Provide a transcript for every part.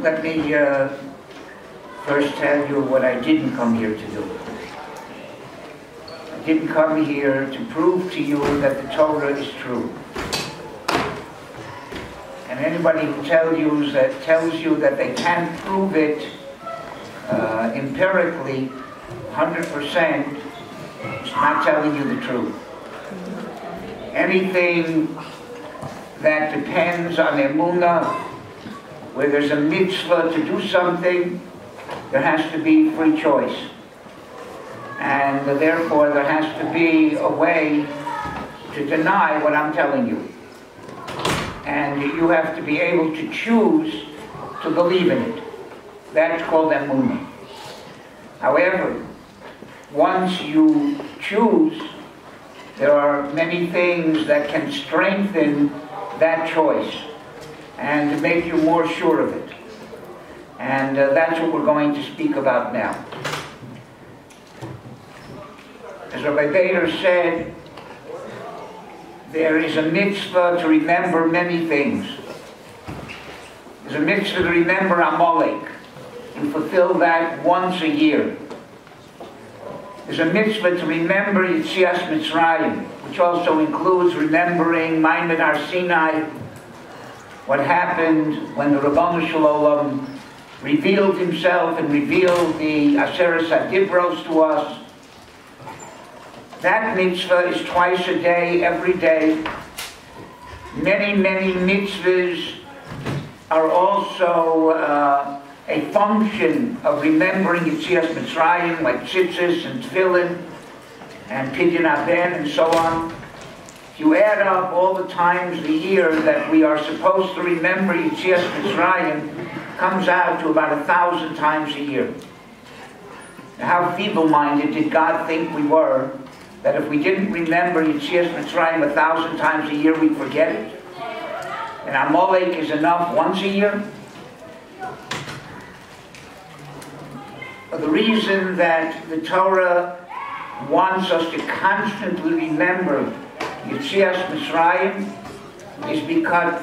Let me first tell you what I didn't come here to do. I didn't come here to prove to you that the Torah is true. And anybody who tells you that they can't prove it empirically, 100%, is not telling you the truth. Anything that depends on Emunah, where there's a mitzvah to do something, there has to be free choice. And therefore there has to be a way to deny what I'm telling you. And you have to be able to choose to believe in it. That's called Emunah. However, once you choose, there are many things that can strengthen that choice and to make you more sure of it. And that's what we're going to speak about now. As Rabbi Bader said, there is a mitzvah to remember many things. There's a mitzvah to remember Amalek. You fulfill that once a year. There's a mitzvah to remember Yetzias Mitzrayim, which also includes remembering Ma'amad Har Sinai, what happened when the Rabbanu Shalom revealed himself and revealed the Aseret HaDibros to us. That mitzvah is twice a day, every day. Many, many mitzvahs are also a function of remembering Yetzias Mitzrayim, like tzitzis and tefillin and pidyon haben and so on. If you add up all the times a year that we are supposed to remember Yetzias Mitzrayim, comes out to about 1,000 times a year. Now, how feeble-minded did God think we were, that if we didn't remember Yetzias Mitzrayim 1,000 times a year, we'd forget it? And Amalek is enough once a year? The reason that the Torah wants us to constantly remember Yetzias Mitzrayim is because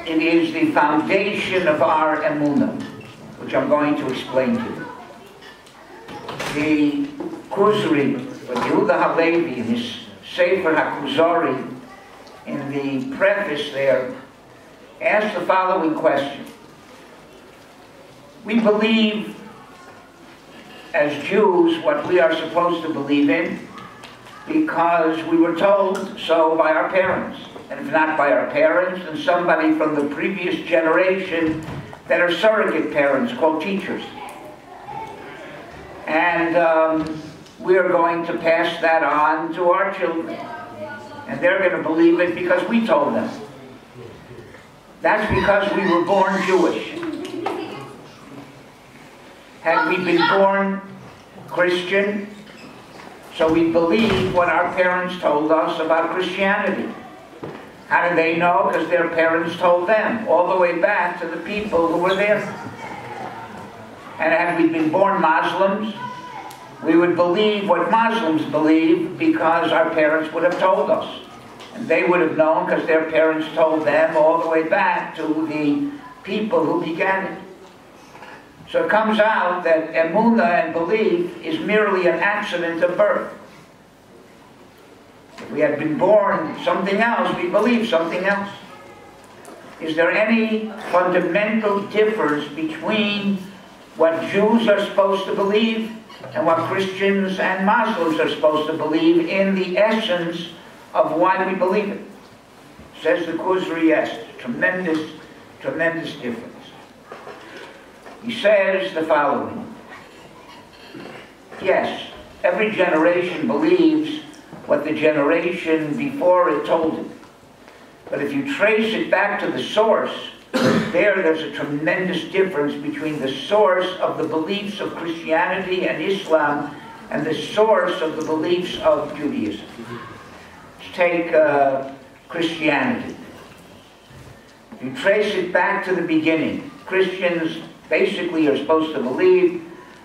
it is the foundation of our Emunah, which I'm going to explain to you. The Kuzri, Yehuda Halevi, in his Sefer HaKuzari, in the preface there, asked the following question. We believe as Jews what we are supposed to believe in because we were told so by our parents. And if not by our parents, then somebody from the previous generation that are surrogate parents called teachers. And we are going to pass that on to our children. And they're going to believe it because we told them. That's because we were born Jewish. Had we been born Christian, so we believe what our parents told us about Christianity. How did they know? Because their parents told them, all the way back to the people who were there. And had we been born Muslims, we would believe what Muslims believe because our parents would have told us. And they would have known because their parents told them all the way back to the people who began it. So it comes out that Emunah and belief is merely an accident of birth. If we had been born something else, we believe something else. Is there any fundamental difference between what Jews are supposed to believe and what Christians and Muslims are supposed to believe in the essence of why we believe it? Says the Kuzri, yes, tremendous, tremendous difference. He says the following. Yes, every generation believes what the generation before it told it. But if you trace it back to the source, there's a tremendous difference between the source of the beliefs of Christianity and Islam and the source of the beliefs of Judaism. Let's take Christianity. If you trace it back to the beginning, Christians basically are supposed to believe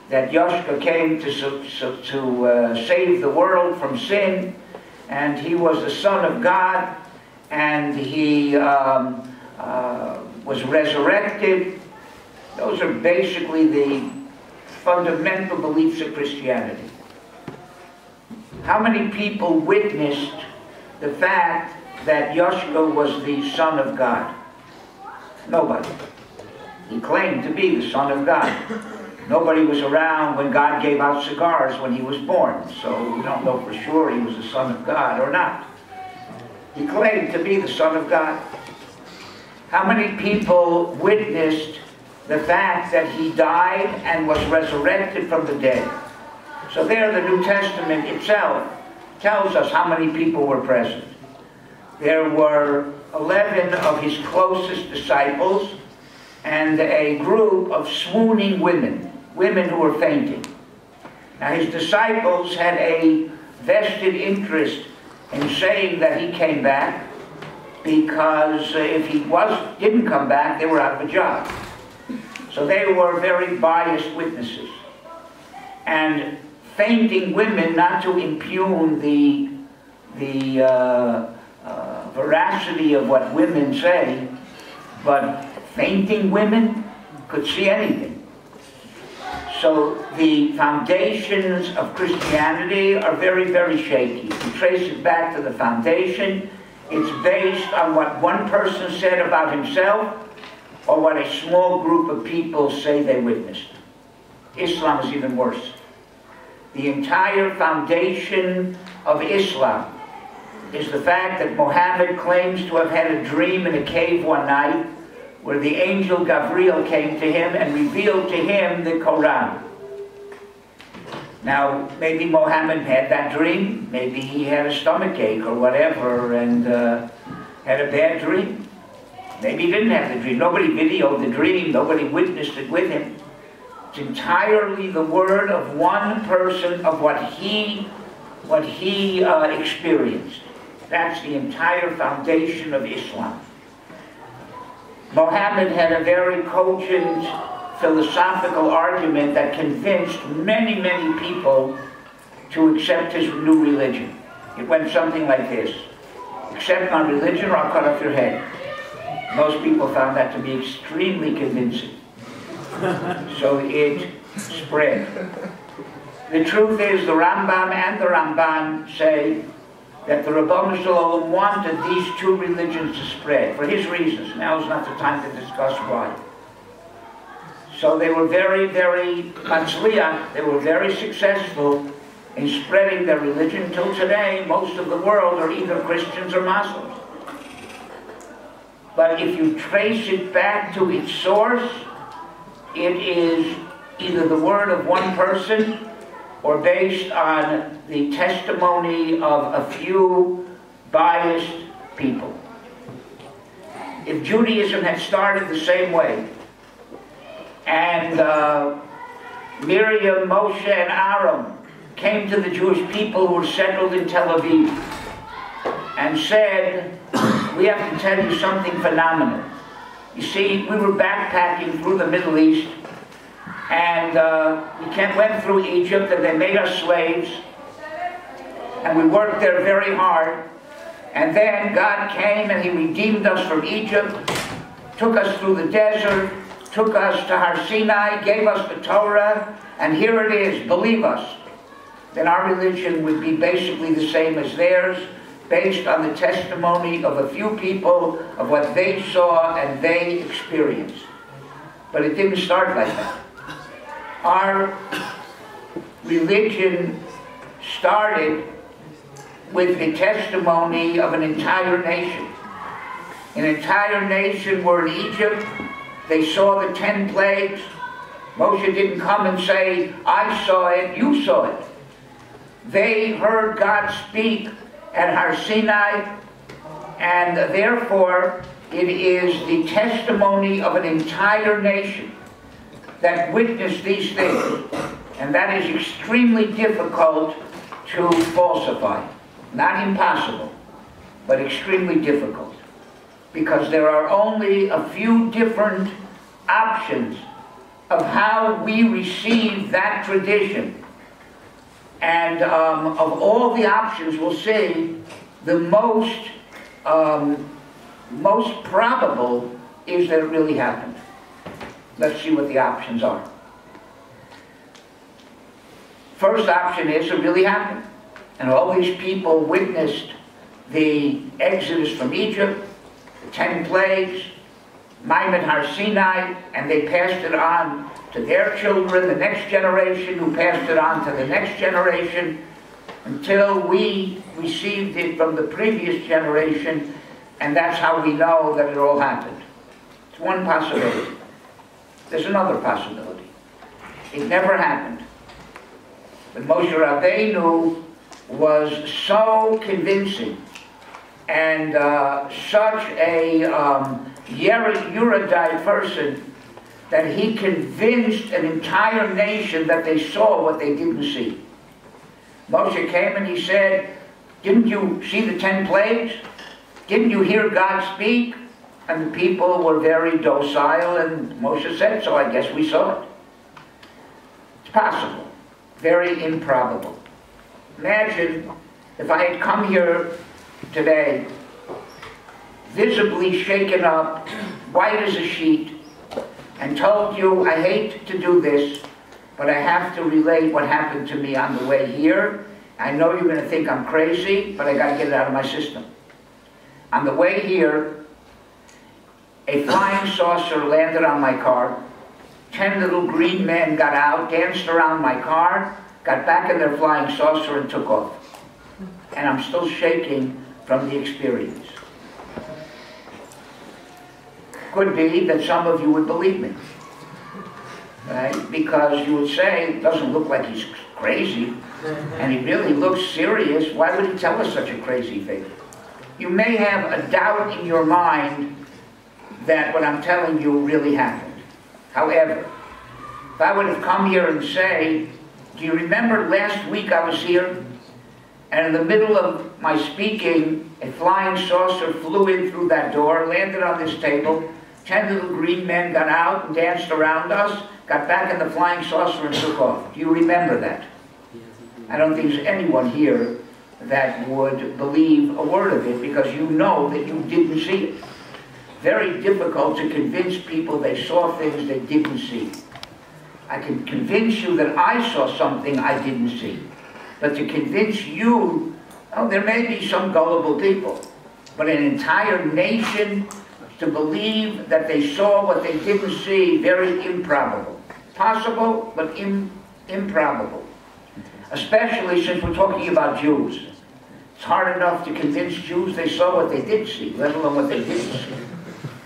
that Yeshua came to save the world from sin, and he was the Son of God, and he was resurrected, Those are basically the fundamental beliefs of Christianity. How many people witnessed the fact that Yeshua was the Son of God? Nobody. He claimed to be the Son of God. Nobody was around when God gave out cigars when he was born, so we don't know for sure he was the Son of God or not. He claimed to be the Son of God. How many people witnessed the fact that he died and was resurrected from the dead? So there the New Testament itself tells us how many people were present. There were 11 of his closest disciples and a group of swooning women who were fainting. Now his disciples had a vested interest in saying that he came back, because if he didn't come back, they were out of a job. So they were very biased witnesses. And fainting women, not to impugn the veracity of what women say, but fainting women could see anything. So the foundations of Christianity are very, very shaky. If you trace it back to the foundation, it's based on what one person said about himself or what a small group of people say they witnessed. Islam is even worse. The entire foundation of Islam is the fact that Muhammad claims to have had a dream in a cave one night where the angel Gabriel came to him and revealed to him the Quran. Now, maybe Muhammad had that dream, maybe he had a stomachache or whatever and had a bad dream. Maybe he didn't have the dream. Nobody videoed the dream, nobody witnessed it with him. It's entirely the word of one person of what he experienced. That's the entire foundation of Islam. Muhammad had a very cogent philosophical argument that convinced many, many people to accept his new religion. It went something like this: accept my religion or I'll cut off your head. Most people found that to be extremely convincing. So it spread. The truth is, the Rambam and the Ramban say that the Rabbanu Shalom wanted these two religions to spread for his reasons. Now is not the time to discuss why. So they were very, very matzliach, they were very successful in spreading their religion. Until today, most of the world are either Christians or Muslims. But if you trace it back to its source, it is either the word of one person or based on the testimony of a few biased people. If Judaism had started the same way, and Miriam, Moshe, and Aaron came to the Jewish people who were settled in Tel Aviv and said, we have to tell you something phenomenal. You see, we were backpacking through the Middle East, and we went through Egypt, and they made us slaves, and we worked there very hard, and then God came and he redeemed us from Egypt, took us through the desert, took us to Har Sinai, gave us the Torah, and here it is, believe us. Then our religion would be basically the same as theirs, based on the testimony of a few people of what they saw and they experienced. But it didn't start like that. Our religion started with the testimony of an entire nation. An entire nation were in Egypt. They saw the 10 plagues. Moshe didn't come and say, I saw it, you saw it. They heard God speak at Har Sinai, and therefore it is the testimony of an entire nation that witnessed these things. And that is extremely difficult to falsify. Not impossible, but extremely difficult. Because there are only a few different options of how we receive that tradition. And of all the options, we'll see the most probable is that it really happened. Let's see what the options are. First option is it really happened. And all these people witnessed the exodus from Egypt, the 10 plagues, Maimon Har Sinai, and they passed it on to their children, the next generation, who passed it on to the next generation, until we received it from the previous generation, and that's how we know that it all happened. It's one possibility. There's another possibility. It never happened. But Moshe Rabbeinu was so convincing and such a erudite person that he convinced an entire nation that they saw what they didn't see. Moshe came and he said, "Didn't you see the 10 plagues? Didn't you hear God speak?" And the people were very docile, and Moshe said, "So I guess we saw it." It's possible. Very improbable. Imagine if I had come here today, visibly shaken up, white as a sheet, and told you, I hate to do this, but I have to relate what happened to me on the way here. I know you're going to think I'm crazy, but I got to get it out of my system. On the way here, a flying saucer landed on my car. 10 little green men got out, danced around my car, got back in their flying saucer and took off. And I'm still shaking from the experience. Could be that some of you would believe me, right? Because you would say, it doesn't look like he's crazy, and he really looks serious. Why would he tell us such a crazy thing? You may have a doubt in your mind that what I'm telling you really happened. However, if I would have come here and say, do you remember last week I was here? And in the middle of my speaking, a flying saucer flew in through that door, landed on this table, 10 little green men got out and danced around us, got back in the flying saucer and took off. Do you remember that? I don't think there's anyone here that would believe a word of it, because you know that you didn't see it. Very difficult to convince people they saw things they didn't see. I can convince you that I saw something I didn't see. But to convince you, oh, there may be some gullible people, but an entire nation to believe that they saw what they didn't see, very improbable. Possible, but improbable. Especially since we're talking about Jews. It's hard enough to convince Jews they saw what they did see, let alone what they didn't see.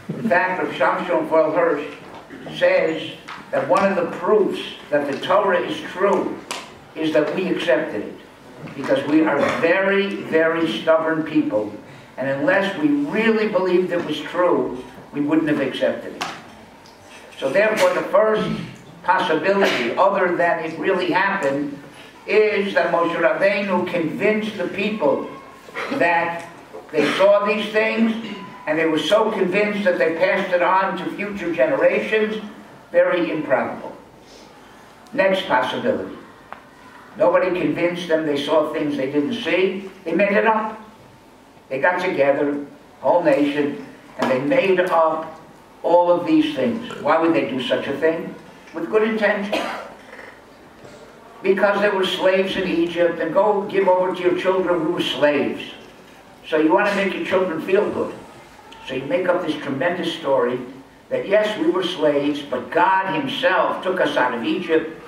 In fact, Rav Shamshon Foel Hirsch says that one of the proofs that the Torah is true is that we accepted it. Because we are very, very stubborn people. And unless we really believed it was true, we wouldn't have accepted it. So therefore, the first possibility, other than it really happened, is that Moshe Rabbeinu convinced the people that they saw these things, and they were so convinced that they passed it on to future generations. Very improbable. Next possibility. Nobody convinced them they saw things they didn't see. They made it up. They got together, whole nation, and they made up all of these things. Why would they do such a thing? With good intention. Because they were slaves in Egypt, and go give over to your children, we were slaves. So you want to make your children feel good. So you make up this tremendous story that yes, we were slaves, but God himself took us out of Egypt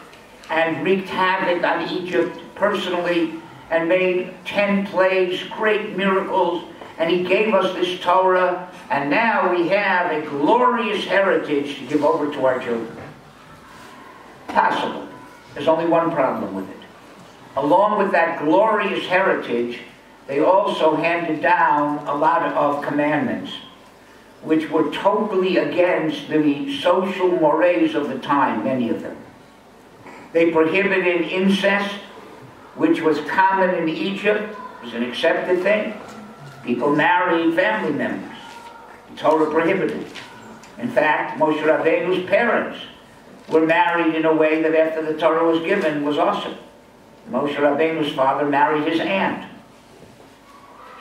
and wreaked havoc on Egypt personally and made 10 plagues, great miracles, and he gave us this Torah, and now we have a glorious heritage to give over to our children. Possible. There's only one problem with it. Along with that glorious heritage, they also handed down a lot of commandments, which were totally against the social mores of the time, many of them. They prohibited incest, which was common in Egypt. It was an accepted thing. People married family members. The Torah prohibited it. In fact, Moshe Rabbeinu's parents were married in a way that after the Torah was given was awesome. Moshe Rabbeinu's father married his aunt.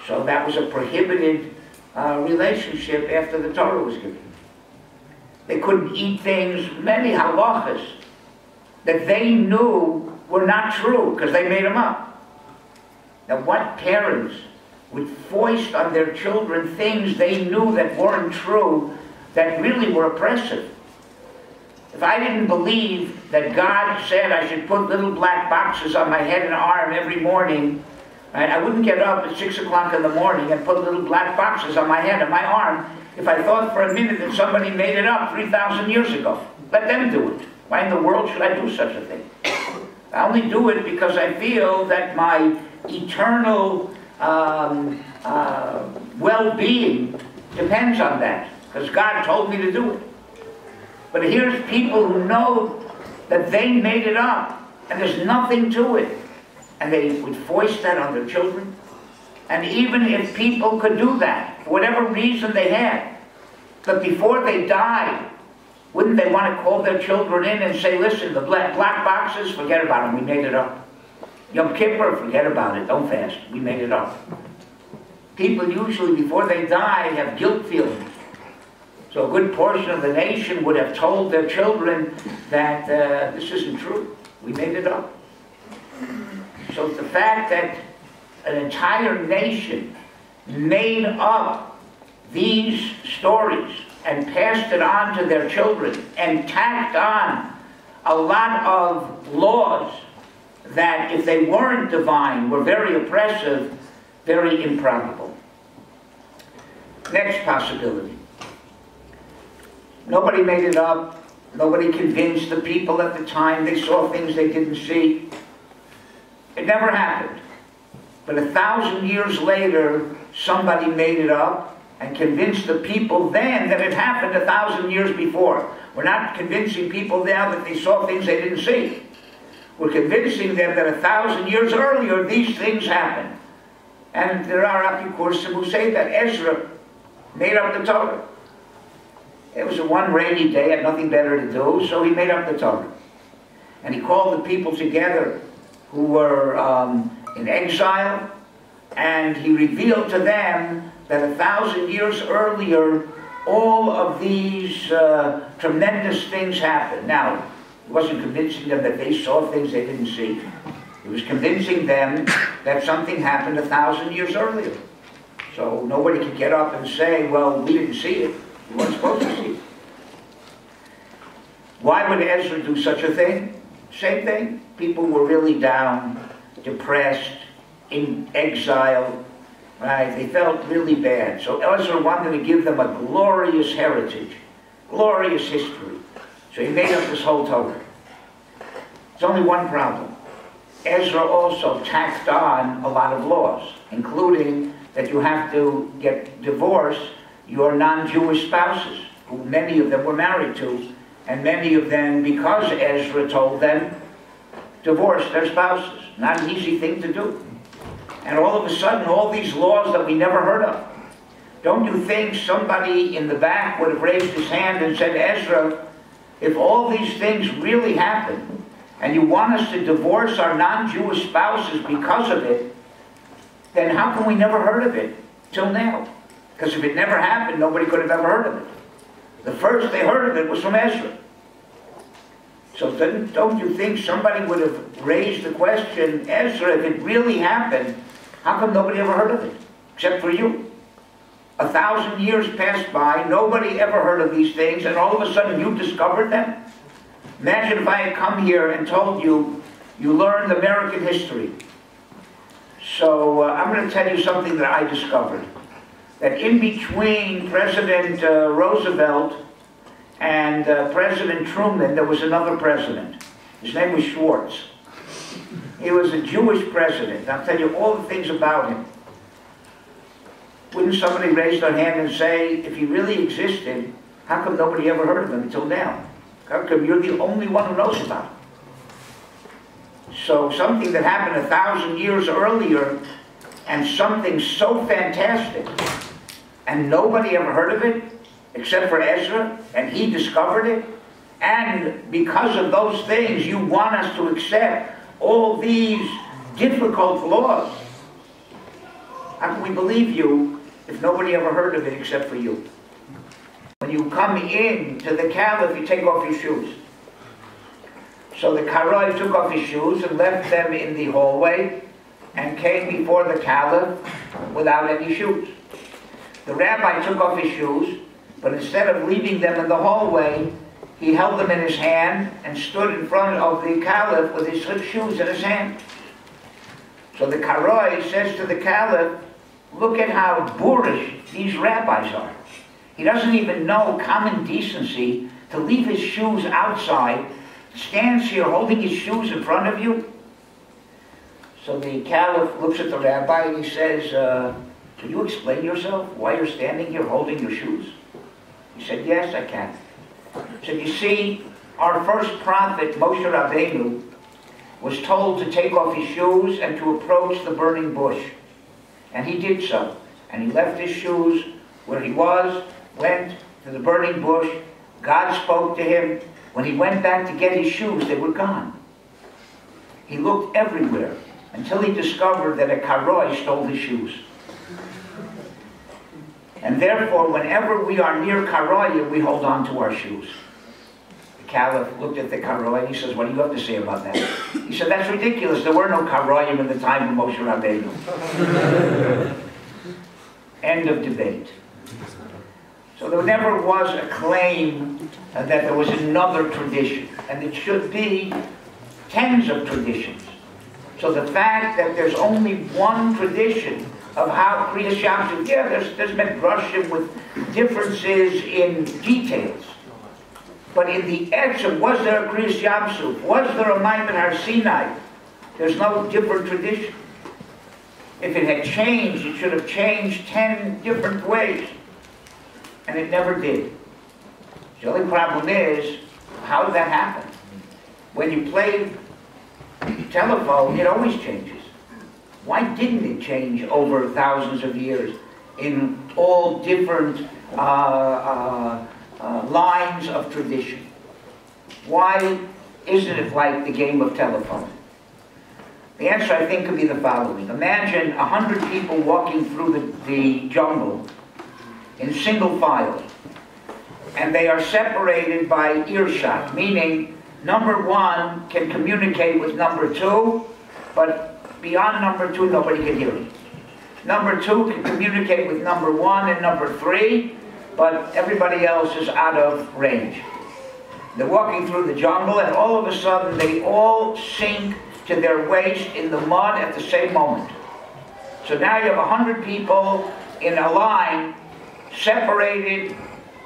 So that was a prohibited relationship after the Torah was given. They couldn't eat things, many halachas that they knew were not true because they made them up. Now what parents would foist on their children things they knew that weren't true, that really were oppressive? If I didn't believe that God said I should put little black boxes on my head and arm every morning, right, I wouldn't get up at 6 o'clock in the morning and put little black boxes on my head and my arm if I thought for a minute that somebody made it up 3,000 years ago. Let them do it. Why in the world should I do such a thing? I only do it because I feel that my eternal well-being depends on that, because God told me to do it. But here's people who know that they made it up, and there's nothing to it, and they would foist that on their children. And even if people could do that, for whatever reason they had, but before they died, wouldn't they want to call their children in and say, listen, the black boxes, forget about them, we made it up. Yom Kippur, forget about it, don't fast, we made it up. People usually, before they die, have guilt feelings. So a good portion of the nation would have told their children that this isn't true, we made it up. So the fact that an entire nation made up these stories and passed it on to their children and tacked on a lot of laws that, if they weren't divine, were very oppressive, very improbable. Next possibility. Nobody made it up. Nobody convinced the people at the time. They saw things they didn't see. It never happened. But 1,000 years later, somebody made it up and convinced the people then that it happened 1,000 years before. We're not convincing people now that they saw things they didn't see. We're convincing them that 1,000 years earlier these things happened. And there are apikursim who say that Ezra made up the Torah. It was a one rainy day, had nothing better to do, so he made up the Torah. And he called the people together who were in exile, and he revealed to them that 1,000 years earlier all of these tremendous things happened. Now, he wasn't convincing them that they saw things they didn't see. He was convincing them that something happened 1,000 years earlier. So nobody could get up and say, well, we didn't see it. We weren't supposed to see it. Why would Ezra do such a thing? Same thing. People were really down, depressed, in exile. Right? They felt really bad. So Ezra wanted to give them a glorious heritage, glorious history. So he made up this whole Torah. There's only one problem. Ezra also tacked on a lot of laws, including that you have to get divorced your non-Jewish spouses, who many of them were married to, and many of them, because Ezra told them, divorced their spouses. Not an easy thing to do. And all of a sudden, all these laws that we never heard of. Don't you think somebody in the back would have raised his hand and said, Ezra, if all these things really happen, and you want us to divorce our non-Jewish spouses because of it, then how come we never heard of it till now? Because if it never happened, nobody could have ever heard of it. The first they heard of it was from Ezra. So don't you think somebody would have raised the question, Ezra, if it really happened, how come nobody ever heard of it? Except for you. 1,000 years passed by, nobody ever heard of these things, and all of a sudden you discovered them? Imagine if I had come here and told you, you learned American history. So I'm going to tell you something that I discovered. That in between President Roosevelt and President Truman, there was another president. His name was Schwartz. He was a Jewish president. I'll tell you all the things about him. Wouldn't somebody raise their hand and say, if he really existed, how come nobody ever heard of him until now? How come you're the only one who knows about him? So something that happened 1,000 years earlier, and something so fantastic, and nobody ever heard of it, except for Ezra, and he discovered it, and because of those things, you want us to accept all these difficult laws. How can we believe you if nobody ever heard of it except for you? when you come in to the caliph, you take off your shoes. So the karoi took off his shoes and left them in the hallway and came before the caliph without any shoes. The rabbi took off his shoes, but instead of leaving them in the hallway, he held them in his hand and stood in front of the caliph with his shoes in his hand. So the karoi says to the caliph, look at how boorish these rabbis are. He doesn't even know common decency to leave his shoes outside, stands here holding his shoes in front of you. So the caliph looks at the rabbi and he says, can you explain yourself why you're standing here holding your shoes? He said, yes, I can. He said, you see, our first prophet, Moshe Rabbeinu, was told to take off his shoes and to approach the burning bush. And he did so. And he left his shoes where he was, went to the burning bush. God spoke to him. When he went back to get his shoes, they were gone. He looked everywhere until he discovered that a karoi stole his shoes. And therefore, whenever we are near karoya, we hold on to our shoes. The caliph looked at the karoi and he says, what do you have to say about that? He said, that's ridiculous. There were no karoyim in the time of Moshe Rabbeinu. End of debate. So there never was a claim that there was another tradition. And it should be tens of traditions. So the fact that there's only one tradition of how Kriyas Yamsuf, yeah, there's Medrashim with differences in details. But in the etchum, was there a Kriyas Yamsuf? Was there a Maimon Har Sinai? There's no different tradition. If it had changed, it should have changed 10 different ways. And it never did. The only problem is, how did that happen? When you play telephone, it always changes. Why didn't it change over thousands of years in all different lines of tradition? Why isn't it like the game of telephone? The answer, I think, could be the following. Imagine 100 people walking through the jungle in single file, and they are separated by earshot, meaning number one can communicate with number two, but beyond number two, nobody can hear it. Number two can communicate with number one and number three, but everybody else is out of range. They're walking through the jungle, and all of a sudden, they all sink to their waist in the mud at the same moment. So now you have 100 people in a line, separated,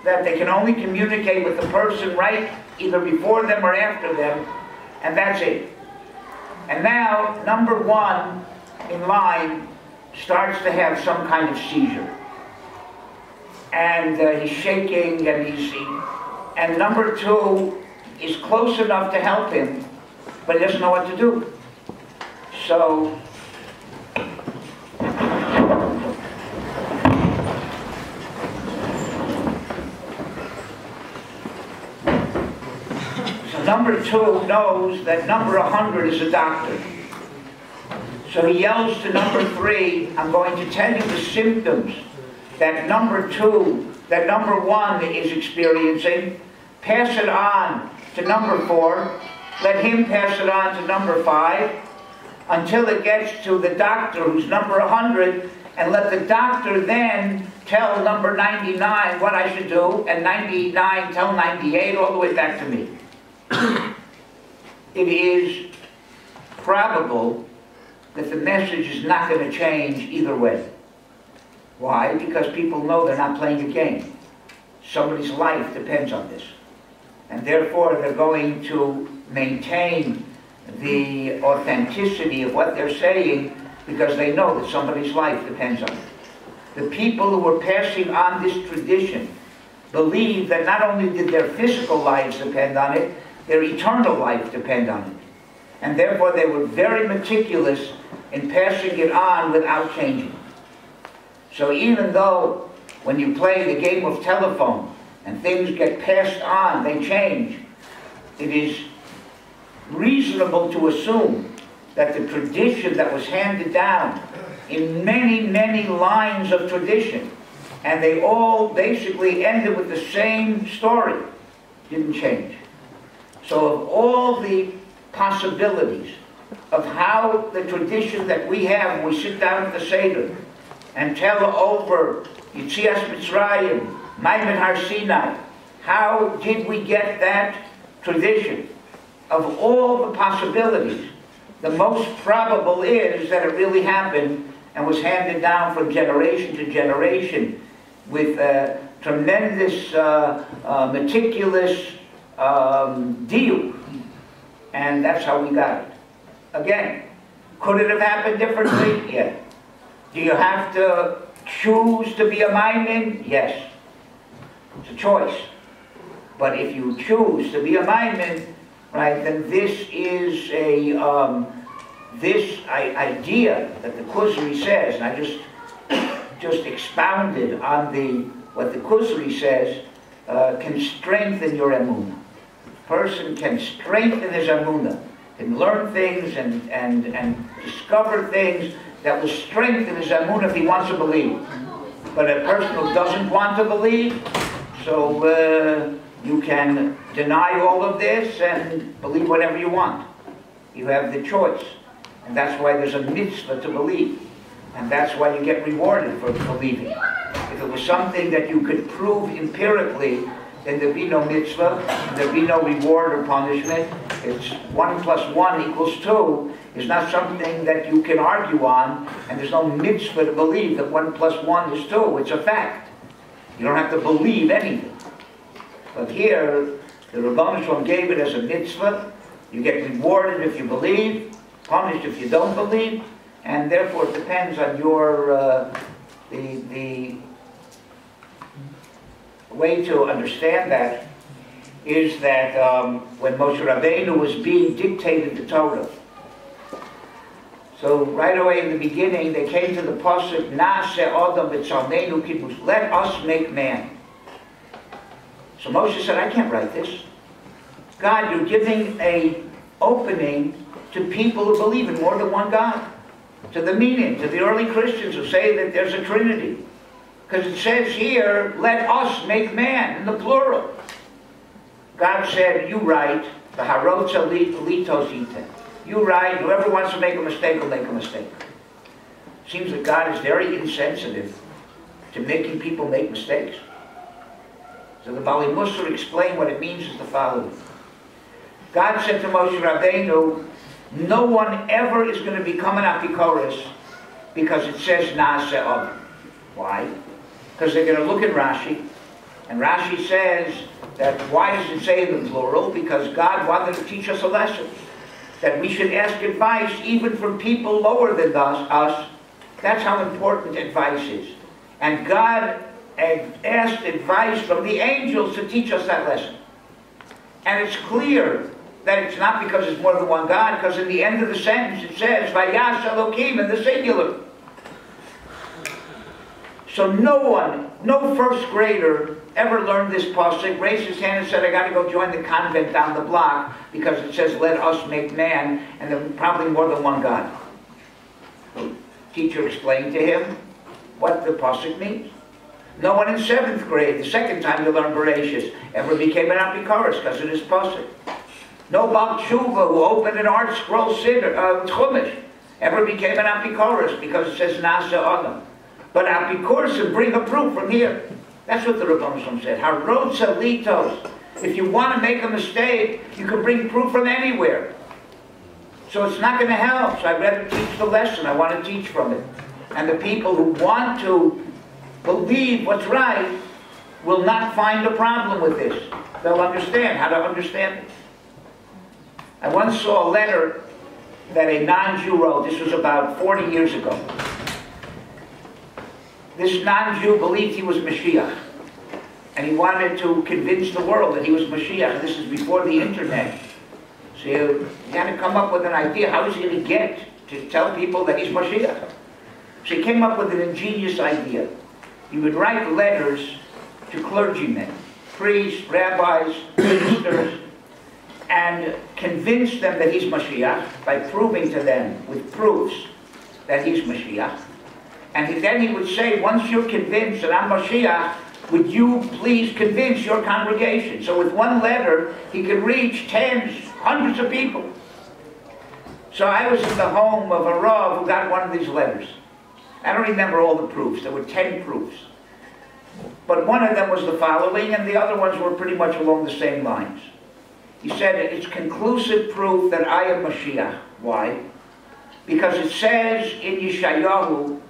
that they can only communicate with the person right either before them or after them, and that's it. And now, number one in line starts to have some kind of seizure. And he's shaking, and number two is close enough to help him, but he doesn't know what to do. So, number two knows that number 100 is a doctor. So he yells to number three, I'm going to tell you the symptoms that number two, that number one is experiencing. Pass it on to number four. Let him pass it on to number five until it gets to the doctor who's number 100, and let the doctor then tell number 99 what I should do, and 99 tell 98 all the way back to me. It is probable that the message is not going to change either way. Why? Because people know they're not playing a game. Somebody's life depends on this. And therefore they're going to maintain the authenticity of what they're saying because they know that somebody's life depends on it. The people who were passing on this tradition believed that not only did their physical lives depend on it, their eternal life depend on it. And therefore they were very meticulous in passing it on without changing. So even though when you play the game of telephone and things get passed on, they change, it is reasonable to assume that the tradition that was handed down in many, many lines of tradition And they all basically ended with the same story. Didn't change. So of all the possibilities of how the tradition that we have, we sit down at the Seder and tell over Yetzias Mitzrayim, Maimed Har Sinai, how did we get that tradition? Of all the possibilities, the most probable is that it really happened and was handed down from generation to generation with tremendous, meticulous deal. And that's how we got it. Again, could it have happened differently? Yeah. Do you have to choose to be a Maimed? Yes. It's a choice. But if you choose to be a Maimed, right, then this is a idea that the Kuzri says, and I just expounded on what the Kuzri says, can strengthen your Emunah. A person can strengthen his Emunah, can learn things and discover things that will strengthen his Emunah if he wants to believe. But a person who doesn't want to believe, so you can deny all of this and believe whatever you want. You have the choice. And that's why there's a mitzvah to believe. And that's why you get rewarded for believing. If it was something that you could prove empirically, then there'd be no mitzvah, there'd be no reward or punishment. It's 1 + 1 = 2 is not something that you can argue on, and there's no mitzvah to believe that 1 + 1 is 2. It's a fact. You don't have to believe anything. But here, the Rebbeinu Shalom gave it as a mitzvah. You get rewarded if you believe, punished if you don't believe, and therefore it depends on your the way to understand that is that when Moshe Rabbeinu was being dictated the Torah, so right away in the beginning they came to the pasuk Na'aseh Adam b'tzalmeinu kibbush, let us make man. So Moshe said, I can't write this. God, you're giving an opening to people who believe in more than one God. To the meaning, to the early Christians who say that there's a Trinity. Because it says here, let us make man, in the plural. God said, you write, the harotza litos ite. You write, whoever wants to make a mistake will make a mistake. Seems that God is very insensitive to making people make mistakes. So the Bali Musar explained what it means is the following. God said to Moshe Rabbeinu, no one ever is going to become an Apikoros because it says Na'aseh Adam. Why? Because they're going to look at Rashi, and Rashi says that why does it say in the plural? Because God wanted to teach us a lesson. That we should ask advice even from people lower than us. That's how important advice is. And God asked advice from the angels to teach us that lesson. And it's clear that it's not because it's more than one God, because in the end of the sentence it says, Vayash Elokim in the singular. So no first grader ever learned this pasuk, raised his hand and said, I got to go join the convent down the block because it says, let us make man, and there's probably more than one God. So teacher explained to him what the pasuk means. No one in 7th grade, the second time you learn Bereshis, ever became an Apikoros because of this pasuk. No Bal Tshuva who opened an art scroll Chumash ever became an Apikoros because it says Na'aseh Adam. But Apikoros bring a proof from here. That's what the Rebbeinu Shalom said. Harotza litos. If you want to make a mistake, you can bring proof from anywhere. So it's not going to help. So I'd rather teach the lesson. I want to teach from it. And the people who want to believe what's right will not find a problem with this. They'll understand how to understand it. I once saw a letter that a non-Jew wrote. This was about 40 years ago. This non-Jew believed he was Mashiach. And he wanted to convince the world that he was Mashiach. This is before the internet. So he had to come up with an idea. How is he going to get to tell people that he's Mashiach? So he came up with an ingenious idea. He would write letters to clergymen, priests, rabbis, ministers, and convince them that he's Mashiach by proving to them with proofs that he's Mashiach. And then he would say, once you're convinced that I'm Mashiach, would you please convince your congregation? So with one letter, he could reach tens, hundreds of people. So I was in the home of a Rav who got one of these letters. I don't remember all the proofs. There were 10 proofs. But one of them was the following, and the other ones were pretty much along the same lines. He said, it's conclusive proof that I am Mashiach. Why? Because it says in Yeshayahu,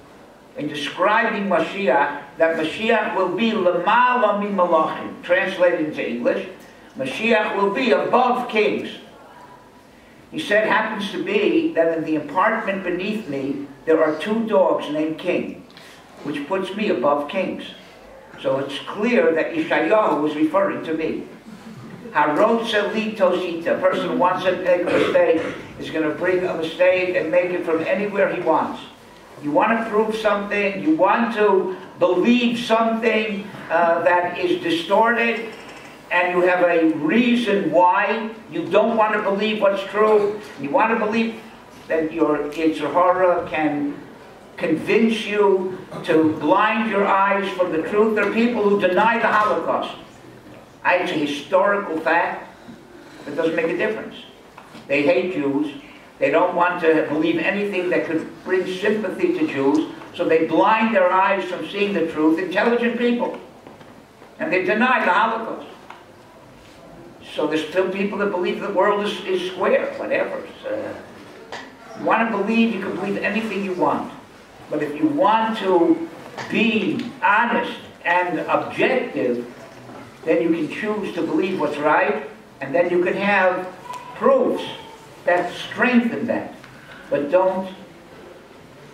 in describing Mashiach, that Mashiach will be Lamala mi Malachim. Translated into English, Mashiach will be above kings. He said, happens to be that in the apartment beneath me, there are 2 dogs named King, which puts me above kings. So it's clear that Yeshayahu was referring to me. Harotza li tosita. A person who wants to make a mistake is going to bring a mistake and make it from anywhere he wants. You want to prove something, you want to believe something that is distorted, and you have a reason why you don't want to believe what's true. You want to believe that your Yetzer Hara can convince you to blind your eyes from the truth. There are people who deny the Holocaust. It's a historical fact. It doesn't make a difference. They hate Jews. They don't want to believe anything that could bring sympathy to Jews, so they blind their eyes from seeing the truth. Intelligent people. And they deny the Holocaust. So there's still people that believe the world is square, whatever. You want to believe, you can believe anything you want. But if you want to be honest and objective, then you can choose to believe what's right, and then you can have proofs that strengthen that. But don't,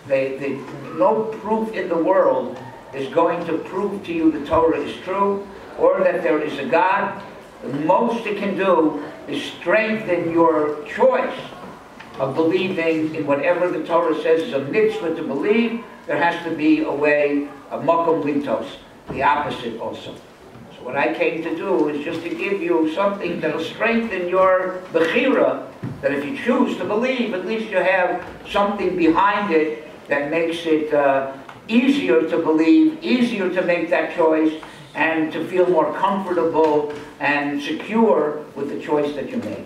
no proof in the world is going to prove to you the Torah is true, or that there is a God. The most it can do is strengthen your choice of believing in whatever the Torah says is a mitzvah to believe. There has to be a way of makom lintos, the opposite also. So what I came to do is just to give you something that will strengthen your bechira, that if you choose to believe, at least you have something behind it that makes it easier to believe, easier to make that choice, and to feel more comfortable and secure with the choice that you made.